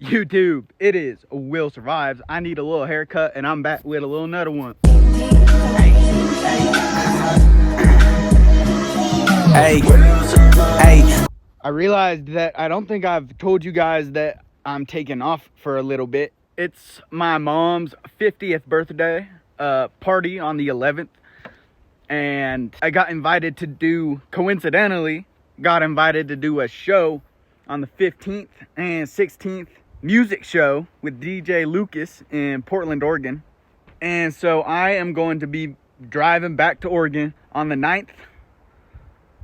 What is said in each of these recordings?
YouTube, it is Will Survives. I need a little haircut and I'm back with a little another one. Hey, I realized that I don't think I've told you guys that I'm taking off for a little bit. It's my mom's 50th birthday party on the 11th. And I coincidentally got invited to do a show on the 15th and 16th, music show with DJ Lucas in Portland, Oregon. And so I am going to be driving back to Oregon on the 9th,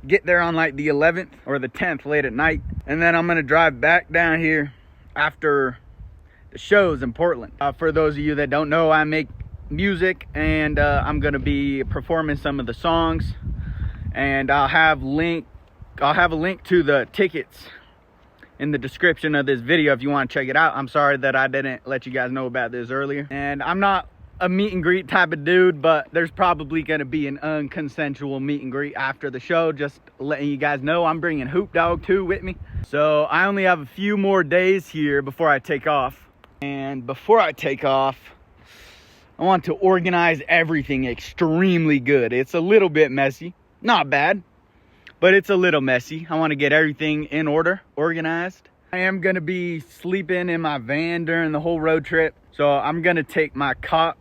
get there on like the 11th or the 10th late at night, and then I'm going to drive back down here after the shows in Portland. For those of you that don't know, I make music, and I'm going to be performing some of the songs, and I'll have a link to the tickets in the description of this video if you want to check it out. I'm sorry that I didn't let you guys know about this earlier. And I'm not a meet and greet type of dude, but there's probably going to be an unconsensual meet and greet after the show. Just letting you guys know, I'm bringing Hoop Dog 2 with me. So I only have a few more days here before I take off. And before I take off, I want to organize everything extremely good. It's a little bit messy. Not bad, but it's a little messy. I want to get everything in order, organized. I am going to be sleeping in my van during the whole road trip. So I'm going to take my cot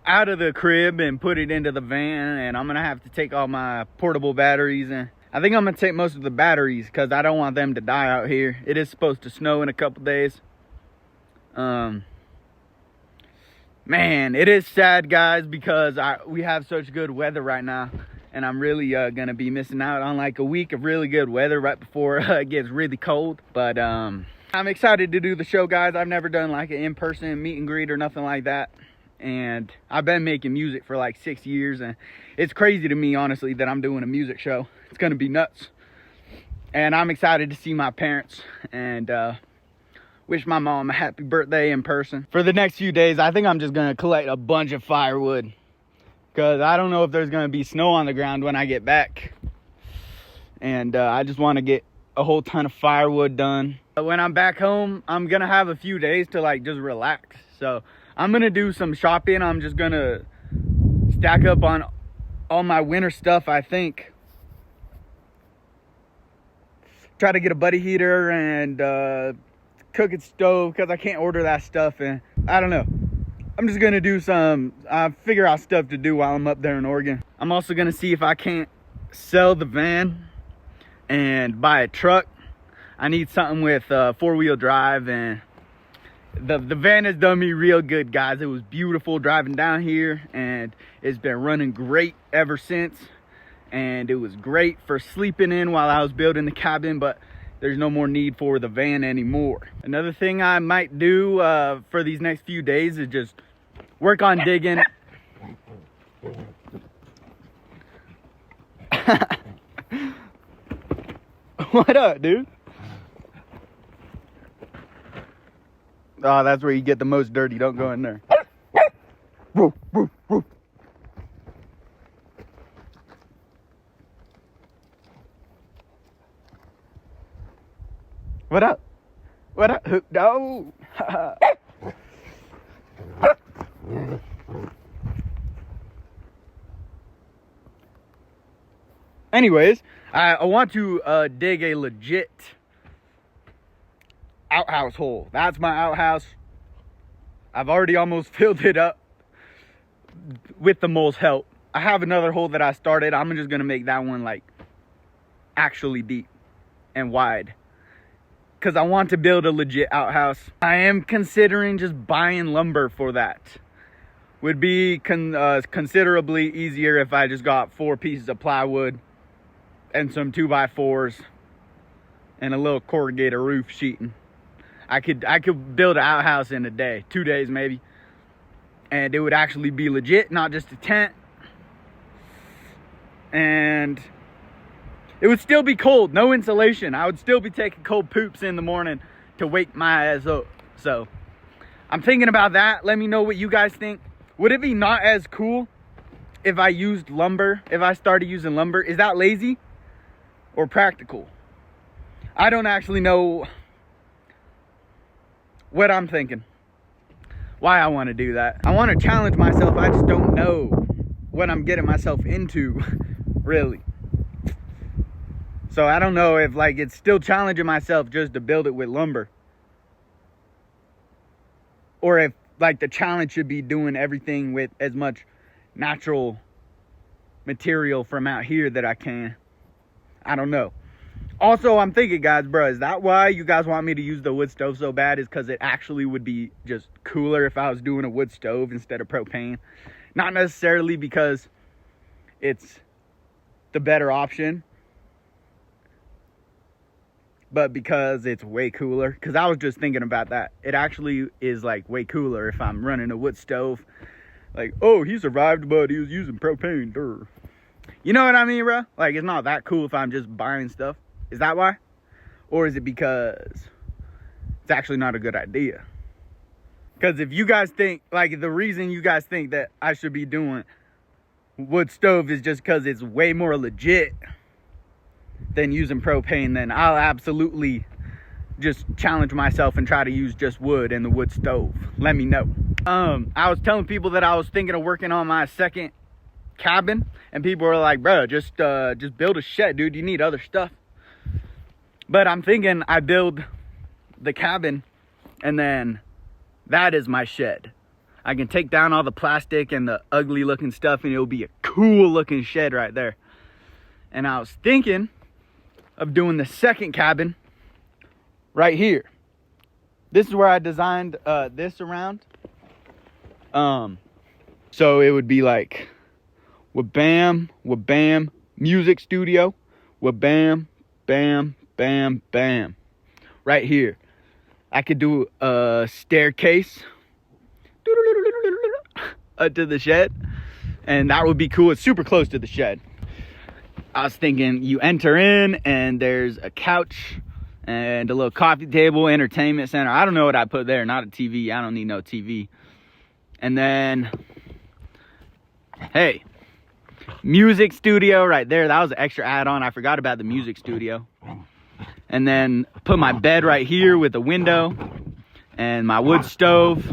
out of the crib and put it into the van. And I'm going to have to take all my portable batteries. And I think I'm going to take most of the batteries because I don't want them to die out here. It is supposed to snow in a couple days. Man, it is sad, guys, because we have such good weather right now. And I'm really going to be missing out on like a week of really good weather right before it gets really cold. But I'm excited to do the show, guys. I've never done like an in-person meet and greet or nothing like that. And I've been making music for like 6 years. And it's crazy to me, honestly, that I'm doing a music show. It's going to be nuts. And I'm excited to see my parents and wish my mom a happy birthday in person. For the next few days, I think I'm just going to collect a bunch of firewood, because I don't know if there's going to be snow on the ground when I get back. And I just want to get a whole ton of firewood done. When I'm back home, I'm going to have a few days to like just relax. So I'm going to do some shopping. I'm just going to stack up on all my winter stuff, I think. Try to get a buddy heater and cooking stove, because I can't order that stuff. And I don't know. I'm just going to do figure out stuff to do while I'm up there in Oregon. I'm also going to see if I can't sell the van and buy a truck. I need something with four-wheel drive, and the van has done me real good, guys. It was beautiful driving down here, and it's been running great ever since. And it was great for sleeping in while I was building the cabin, but there's no more need for the van anymore. Another thing I might do for these next few days is just work on digging. What up, dude? Oh, that's where you get the most dirty. Don't go in there. Woof, woof, woof. What up? What up, Hoop Dog? Anyways, I want to dig a legit outhouse hole. That's my outhouse. I've already almost filled it up with the mole's help. I have another hole that I started. I'm just gonna make that one like actually deep and wide, because I want to build a legit outhouse. I am considering just buying lumber for that. Would be considerably easier if I just got 4 pieces of plywood and some 2x4s and a little corrugated roof sheeting. I could build an outhouse in a day, 2 days maybe. And it would actually be legit, not just a tent. And it would still be cold, no insulation. I would still be taking cold poops in the morning to wake my ass up. So I'm thinking about that. Let me know what you guys think. Would it be not as cool if I used lumber, if I started using lumber? Is that lazy or practical? I don't actually know what I'm thinking. Why I want to do that. I want to challenge myself. I just don't know what I'm getting myself into, really. So I don't know if like it's still challenging myself just to build it with lumber. Or if like the challenge should be doing everything with as much natural material from out here that I can. I don't know. Also, I'm thinking, guys, bro, is that why you guys want me to use the wood stove so bad? Is because it actually would be just cooler if I was doing a wood stove instead of propane. Not necessarily because it's the better option, but because it's way cooler. Because I was just thinking about that. It actually is like way cooler if I'm running a wood stove. Like, oh, he survived, but he was using propane. Durr. You know what I mean, bro? Like, it's not that cool if I'm just buying stuff. Is that why? Or is it because it's actually not a good idea? Because if you guys think, like, the reason you guys think that I should be doing wood stove is just because it's way more legit than using propane, then I'll absolutely just challenge myself and try to use just wood and the wood stove. Let me know. I was telling people that I was thinking of working on my second cabin, and people were like, bro, just build a shed, dude. You need other stuff. But I'm thinking I build the cabin and then that is my shed. I can take down all the plastic and the ugly looking stuff and it'll be a cool looking shed right there. And I was thinking of doing the second cabin right here. This is where I designed this around. So it would be like wha-bam, wha-bam, music studio, wha-bam, bam, bam, bam. Right here. I could do a staircase to the shed. And that would be cool. It's super close to the shed. I was thinking you enter in and there's a couch and a little coffee table, entertainment center. I don't know what I put there. Not a TV. I don't need no TV. And then, hey, music studio right there. That was an extra add-on. I forgot about the music studio. And then put my bed right here with a window and my wood stove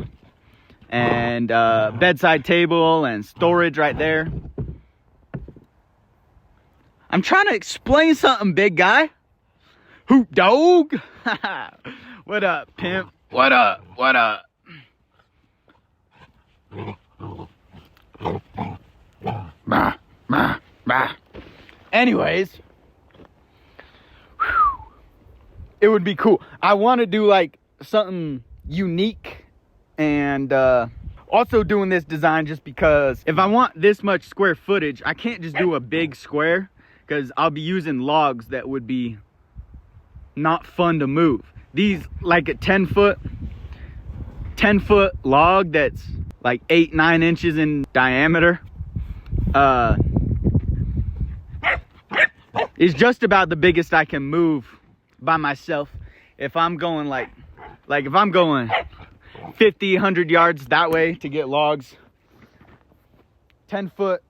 and bedside table and storage right there. I'm trying to explain something, big guy. Hoop dog. What up, pimp? What up? What up? Bah, bah, bah. Anyways, it would be cool. I want to do like something unique and also doing this design just because if I want this much square footage, I can't just do a big square because I'll be using logs that would be not fun to move. These like a 10 foot log that's like 8-9 inches in diameter is just about the biggest I can move by myself. If I'm going like if I'm going 50, 100 yards that way to get logs, 10 foot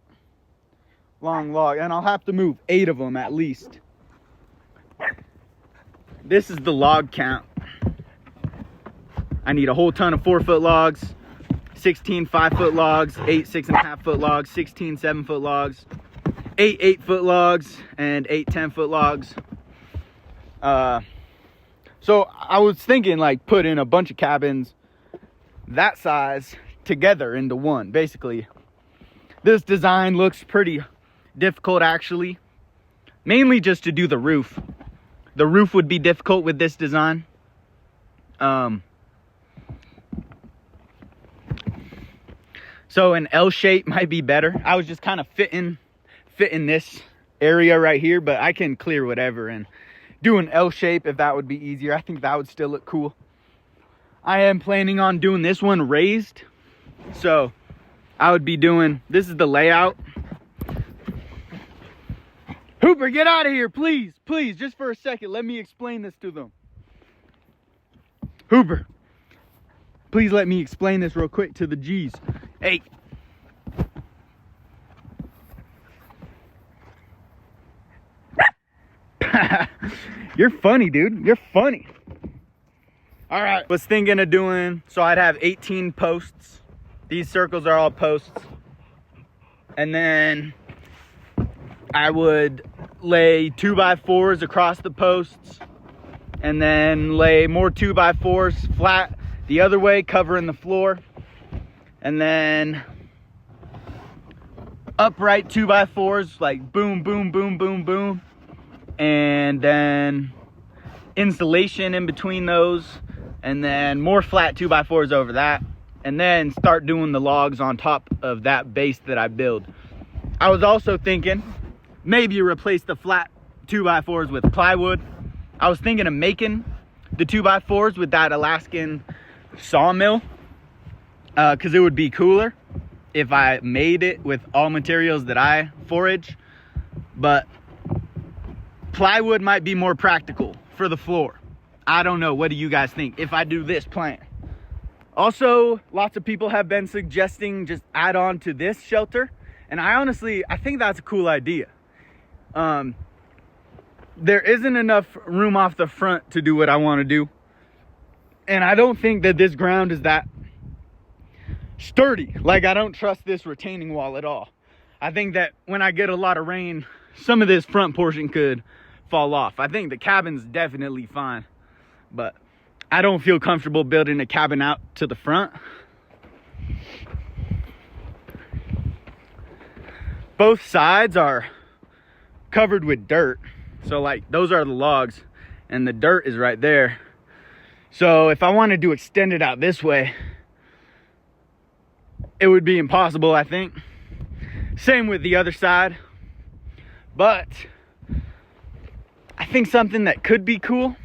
long log, and I'll have to move 8 of them at least. This is the log count. I need a whole ton of 4-foot logs, 16 5-foot logs, 8 6.5-foot logs, 16 7-foot logs, 8 8-foot logs, and 8 10-foot logs. So I was thinking like putting a bunch of cabins that size together into one. Basically, this design looks pretty difficult actually, mainly just to do the roof. The roof would be difficult with this design. So an L shape might be better. I was just kind of fitting this area right here, but I can clear whatever and do an L shape if that would be easier. I think that would still look cool. I am planning on doing this one raised. So I would be doing, this is the layout. Hooper, get out of here, please. Please, just for a second, let me explain this to them. Hooper, please let me explain this real quick to the G's. Hey. You're funny, dude. You're funny. All right, was thinking of doing, so I'd have 18 posts. These circles are all posts. And then I would lay 2x4s across the posts, and then lay more 2x4s flat the other way, covering the floor. And then upright 2x4s, like boom, boom, boom, boom, boom. And then insulation in between those. And then more flat 2x4s over that. And then start doing the logs on top of that base that I build. I was also thinking maybe replace the flat 2x4s with plywood. I was thinking of making the 2x4s with that Alaskan sawmill, because it would be cooler if I made it with all materials that I forage. But plywood might be more practical for the floor. I don't know. What do you guys think if I do this plan? Also, lots of people have been suggesting just add on to this shelter. And I think that's a cool idea. There isn't enough room off the front to do what I want to do. And I don't think that this ground is that sturdy. Like, I don't trust this retaining wall at all. I think that when I get a lot of rain, some of this front portion could fall off. I think the cabin's definitely fine, but I don't feel comfortable building a cabin out to the front. Both sides are covered with dirt. So like those are the logs and the dirt is right there. So if I wanted to extend it out this way, it would be impossible, I think. Same with the other side. But I think something that could be cool.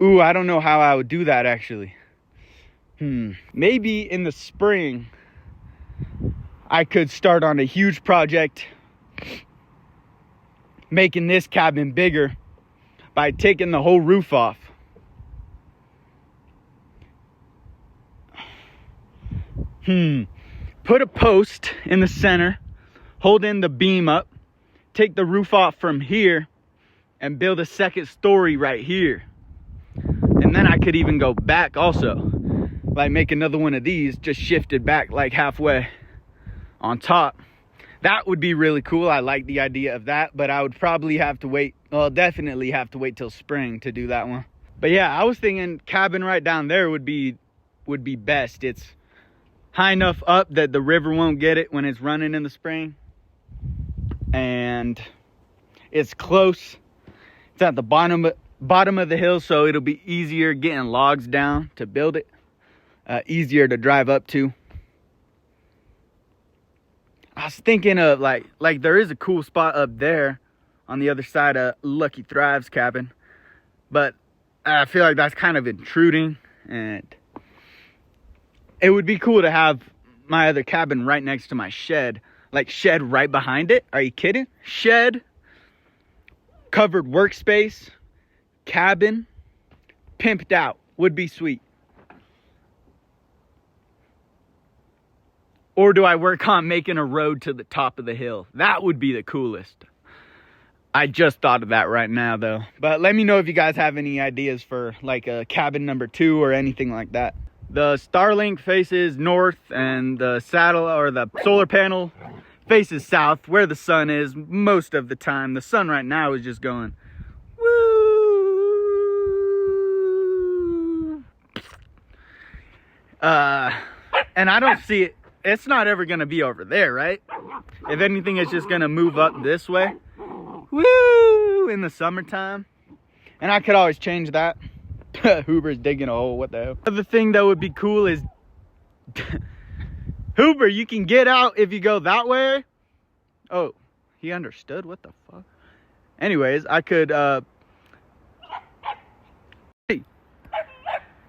Ooh, I don't know how I would do that actually. Maybe in the spring, I could start on a huge project making this cabin bigger by taking the whole roof off. Put a post in the center, hold in the beam up, take the roof off from here, and build a second story right here. And then I could even go back also, like make another one of these, just shifted back like halfway on top. That would be really cool. I like the idea of that, but I would probably have to wait, well, definitely have to wait till spring to do that one. But yeah, I was thinking cabin right down there would be best. It's high enough up that the river won't get it when it's running in the spring, and it's close. It's at the bottom of the hill, so it'll be easier getting logs down to build it, easier to drive up to. I was thinking of like there is a cool spot up there on the other side of Lucky Thrive's cabin, but I feel like that's kind of intruding, and it would be cool to have my other cabin right next to my shed, like shed right behind it. Are you kidding? Shed, covered workspace, cabin, pimped out, would be sweet. Or do I work on making a road to the top of the hill? That would be the coolest. I just thought of that right now though. But let me know if you guys have any ideas for like a cabin number 2 or anything like that. The Starlink faces north, and the saddle or the solar panel faces south, where the sun is most of the time. The sun right now is just going woo. And I don't see it. It's not ever going to be over there, right? If anything, it's just going to move up this way. Woo! In the summertime. And I could always change that. Huber's digging a hole. What the hell? Other thing that would be cool is... Huber, you can get out if you go that way. Oh, he understood? What the fuck? Anyways, I could... Hey,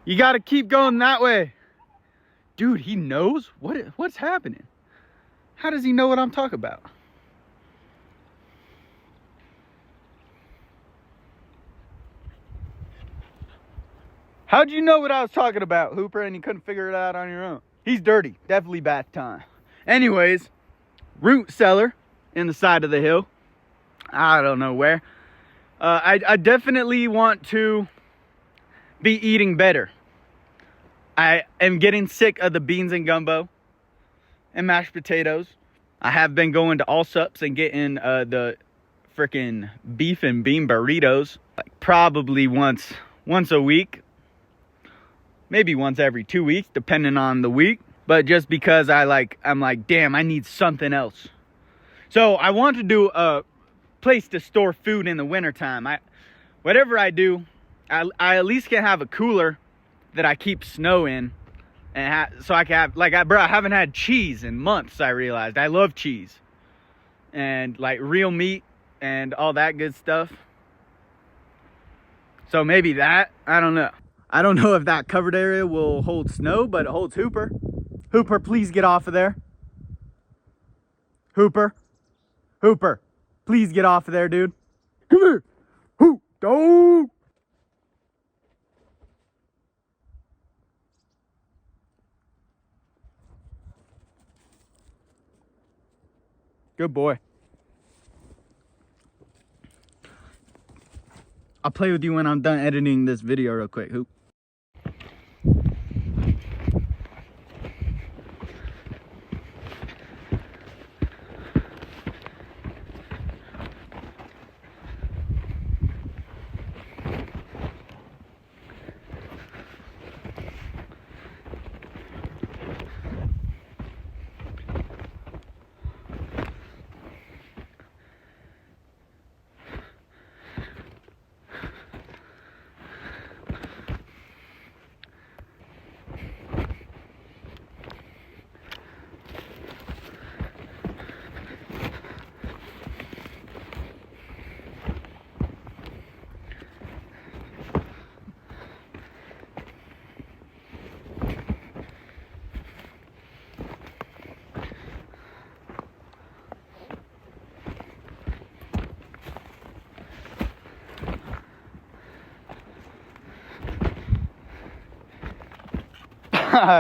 you got to keep going that way. Dude, he knows? What's happening? How does he know what I'm talking about? How'd you know what I was talking about, Hooper, and you couldn't figure it out on your own? He's dirty. Definitely bath time. Anyways, root cellar in the side of the hill. I don't know where. I definitely want to be eating better. I am getting sick of the beans and gumbo and mashed potatoes. I have been going to Allsups and getting the freaking beef and bean burritos, like probably once a week, maybe once every 2 weeks, depending on the week. But just because I'm like, damn, I need something else. So I want to do a place to store food in the wintertime. Whatever I do, I at least can have a cooler that I keep snow in, and so I can have, like, I haven't had cheese in months. I realized I love cheese and like real meat and all that good stuff. So maybe that, I don't know. I don't know if that covered area will hold snow, but it holds Hooper. Hooper, please get off of there. Hooper, please get off of there, dude. Come here. Hoop, dog. Good boy. I'll play with you when I'm done editing this video real quick, Hoop.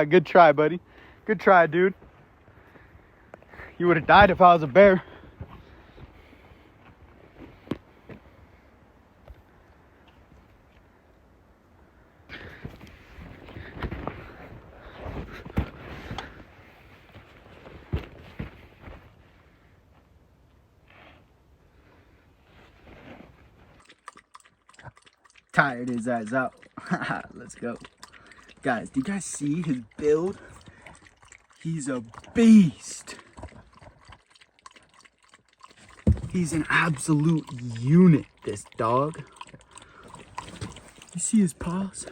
Good try, buddy. Good try, dude. You would have died if I was a bear. Tired his ass out. Let's go. Guys, do you guys see his build? He's a beast. He's an absolute unit, this dog. You see his paws?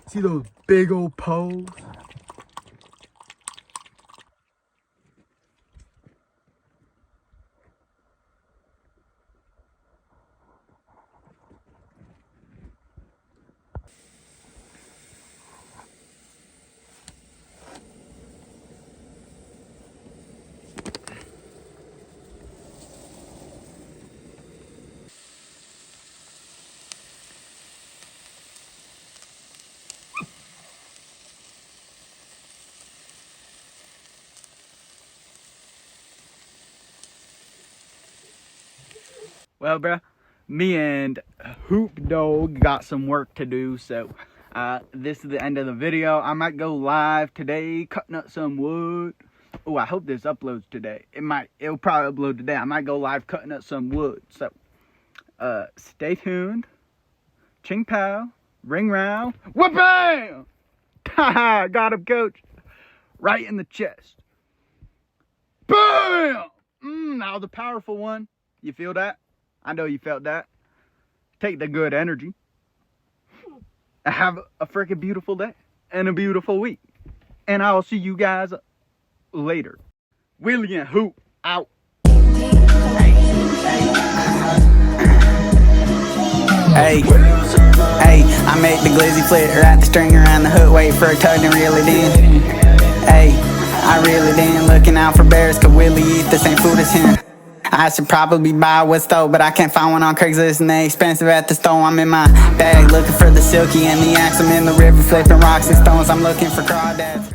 See those big old paws? Well, bruh, me and Hoop Dog got some work to do, so this is the end of the video. I might go live today, cutting up some wood. Oh, I hope this uploads today. It'll probably upload today. I might go live cutting up some wood. So, stay tuned. Ching pow, ring row, wha-bam! Ha-ha, got him, coach. Right in the chest. Bam! That was a powerful one. You feel that? I know you felt that. Take the good energy. Have a freaking beautiful day and a beautiful week. And I will see you guys later. Willie and Hoop out. Hey, I make the glizzy flip, wrap the string around the hook, wait for a tug and reel it in. Hey, I reel it in, looking out for bears, cause Willie eat the same food as him. I should probably buy what's stole, but I can't find one on Craigslist and they expensive at the store. I'm in my bag looking for the silky and the axe. I'm in the river flipping rocks and stones. I'm looking for crawdads.